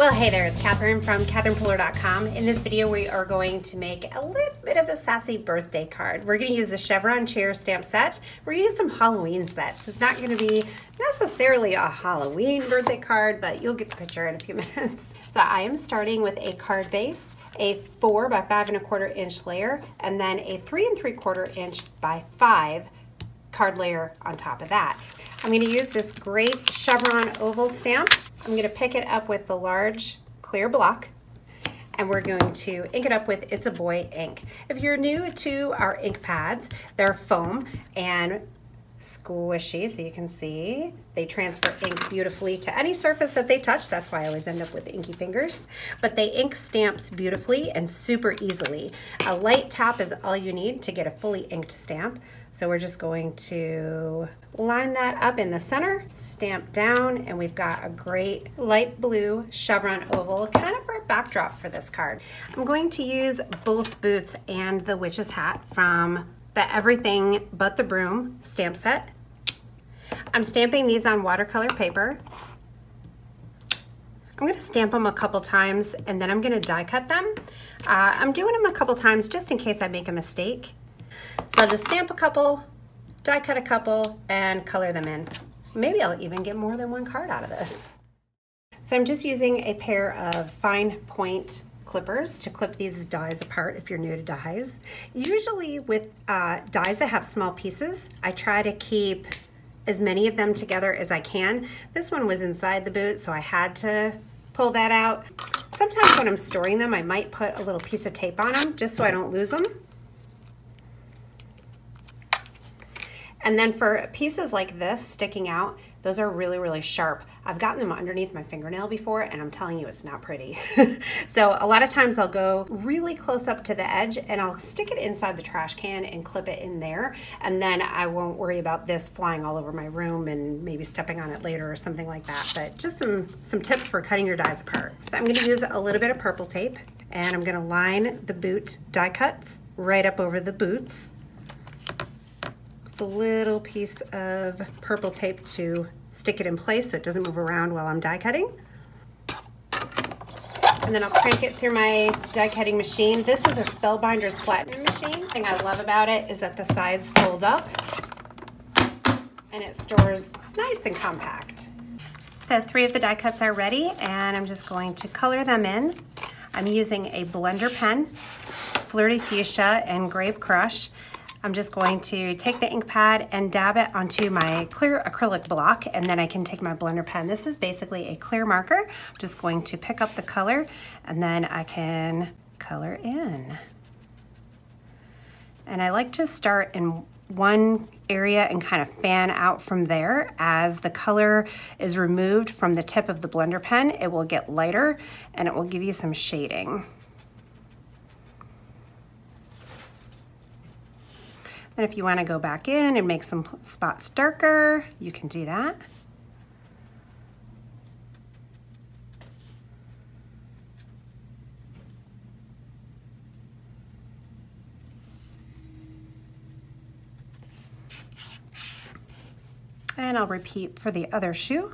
Well, hey there, it's Catherine from CatherinePuller.com. In this video, we are going to make a little bit of a sassy birthday card. We're going to use the Chevron chair stamp set. We're going to use some Halloween sets. It's not going to be necessarily a Halloween birthday card, but you'll get the picture in a few minutes. So I am starting with a card base, a 4 by 5 1/4 inch layer, and then a 3 3/4 inch by 5 card layer on top of that. I'm going to use this Grape Chevron oval stamp. I'm going to pick it up with the large clear block, and we're going to ink it up with It's a Boy ink. If you're new to our ink pads, they're foam and squishy, so you can see they transfer ink beautifully to any surface that they touch. That's why I always end up with inky fingers. But they ink stamps beautifully and super easily. A light tap is all you need to get a fully inked stamp. So we're just going to line that up in the center, stamp down, and we've got a great light blue chevron oval, kind of for a backdrop for this card. I'm going to use both boots and the witch's hat from the Everything But the Broom stamp set. I'm stamping these on watercolor paper. I'm going to stamp them a couple times and then I'm going to die cut them. I'm doing them a couple times just in case I make a mistake. So I'll just stamp a couple, die cut a couple, and color them in. Maybe I'll even get more than one card out of this. So I'm just using a pair of fine point clippers to clip these dies apart if you're new to dies. Usually with dies that have small pieces, I try to keep as many of them together as I can. This one was inside the boot, so I had to pull that out. Sometimes when I'm storing them, I might put a little piece of tape on them just so I don't lose them. And then for pieces like this sticking out, those are really, really sharp. I've gotten them underneath my fingernail before, and I'm telling you, it's not pretty. So a lot of times I'll go really close up to the edge and I'll stick it inside the trash can and clip it in there. And then I won't worry about this flying all over my room and maybe stepping on it later or something like that. But just some tips for cutting your dies apart. So I'm gonna use a little bit of purple tape, and I'm gonna line the boot die cuts right up over the boots. A little piece of purple tape to stick it in place so it doesn't move around while I'm die cutting. And then I'll crank it through my die cutting machine. This is a Spellbinders flattening machine. The thing I love about it is that the sides fold up and it stores nice and compact. So 3 of the die cuts are ready, and I'm just going to color them in. I'm using a blender pen, Flirty Fuchsia and Grape Crush. I'm just going to take the ink pad and dab it onto my clear acrylic block, and then I can take my blender pen. This is basically a clear marker. I'm just going to pick up the color and then I can color in. And I like to start in one area and kind of fan out from there. As the color is removed from the tip of the blender pen, it will get lighter and it will give you some shading. And if you want to go back in and make some spots darker, you can do that. And I'll repeat for the other shoe.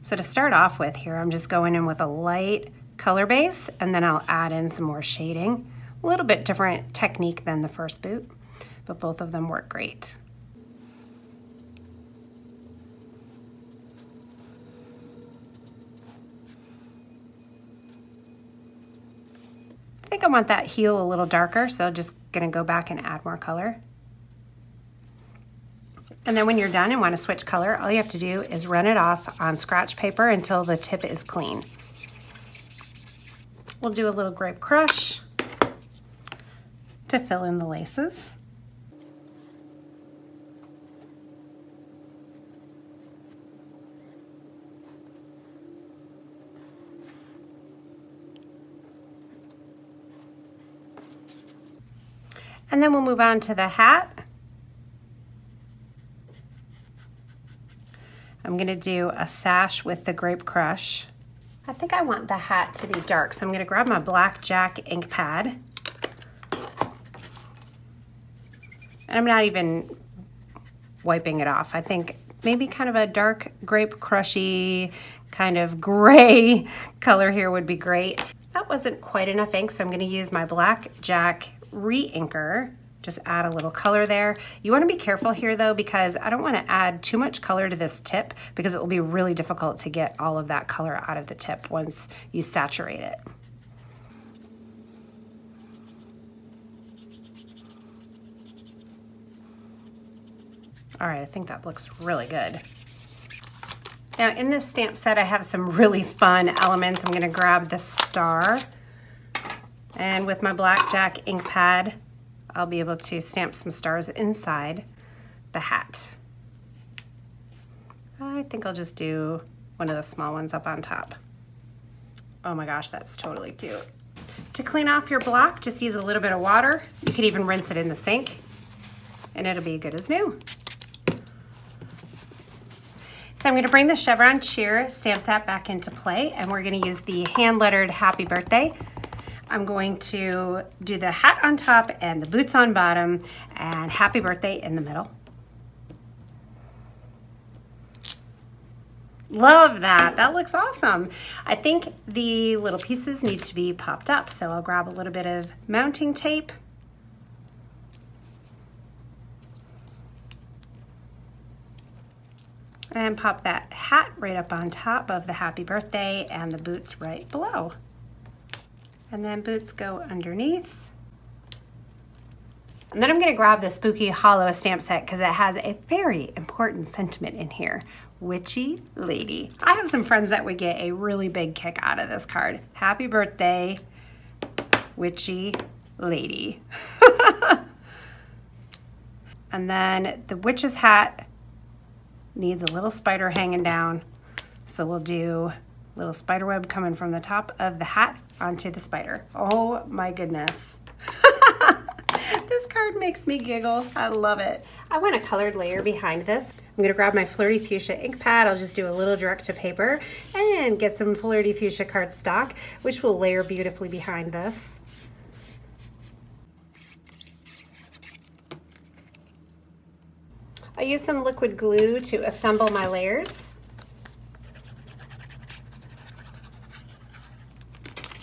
So to start off with here, I'm just going in with a light color base, and then I'll add in some more shading. A little bit different technique than the first boot, but both of them work great. I think I want that heel a little darker, so just gonna go back and add more color. And then when you're done and want to switch color, all you have to do is run it off on scratch paper until the tip is clean. We'll do a little Grape Crush to fill in the laces. And then we'll move on to the hat. I'm gonna do a sash with the Grape Crush. I think I want the hat to be dark, so I'm gonna grab my Black Jack ink pad. And I'm not even wiping it off. I think maybe kind of a dark grape crushy kind of gray color here would be great. That wasn't quite enough ink, so I'm gonna use my Blackjack re-inker. Just add a little color there. You wanna be careful here though, because I don't wanna add too much color to this tip because it will be really difficult to get all of that color out of the tip once you saturate it. All right, I think that looks really good. Now in this stamp set, I have some really fun elements. I'm gonna grab the star, and with my Blackjack ink pad, I'll be able to stamp some stars inside the hat. I think I'll just do one of the small ones up on top. Oh my gosh, that's totally cute. To clean off your block, just use a little bit of water. You could even rinse it in the sink, and it'll be good as new. So I'm gonna bring the Chevron Cheer stamp set back into play, and we're gonna use the hand-lettered Happy Birthday. I'm going to do the hat on top and the boots on bottom and Happy Birthday in the middle. Love that, that looks awesome. I think the little pieces need to be popped up, so I'll grab a little bit of mounting tape. And pop that hat right up on top of the Happy Birthday and the boots right below. And then boots go underneath. And then I'm gonna grab the Spooky Hollow stamp set because it has a very important sentiment in here. Witchy Lady. I have some friends that would get a really big kick out of this card. Happy Birthday, Witchy Lady. And then the witch's hat needs a little spider hanging down. So we'll do a little spider web coming from the top of the hat onto the spider. Oh my goodness. This card makes me giggle. I love it. I want a colored layer behind this. I'm gonna grab my Flirty Fuchsia ink pad. I'll just do a little direct to paper and get some Flirty Fuchsia cardstock, which will layer beautifully behind this. I use some liquid glue to assemble my layers.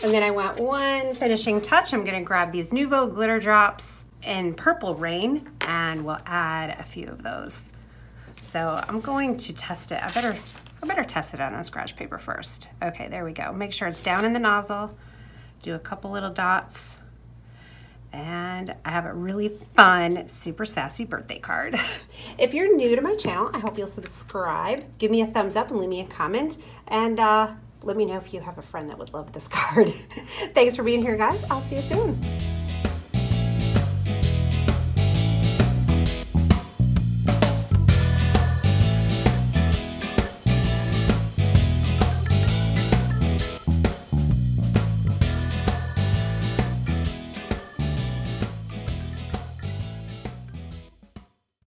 And then I want one finishing touch. I'm gonna grab these Nuvo glitter drops in Purple Rain, and we'll add a few of those. So I'm going to test it. I better test it on a scratch paper first. Okay, there we go. Make sure it's down in the nozzle. Do a couple little dots. And I have a really fun, super sassy birthday card. If you're new to my channel, I hope you'll subscribe. Give me a thumbs up and leave me a comment. And let me know if you have a friend that would love this card. Thanks for being here, guys. I'll see you soon.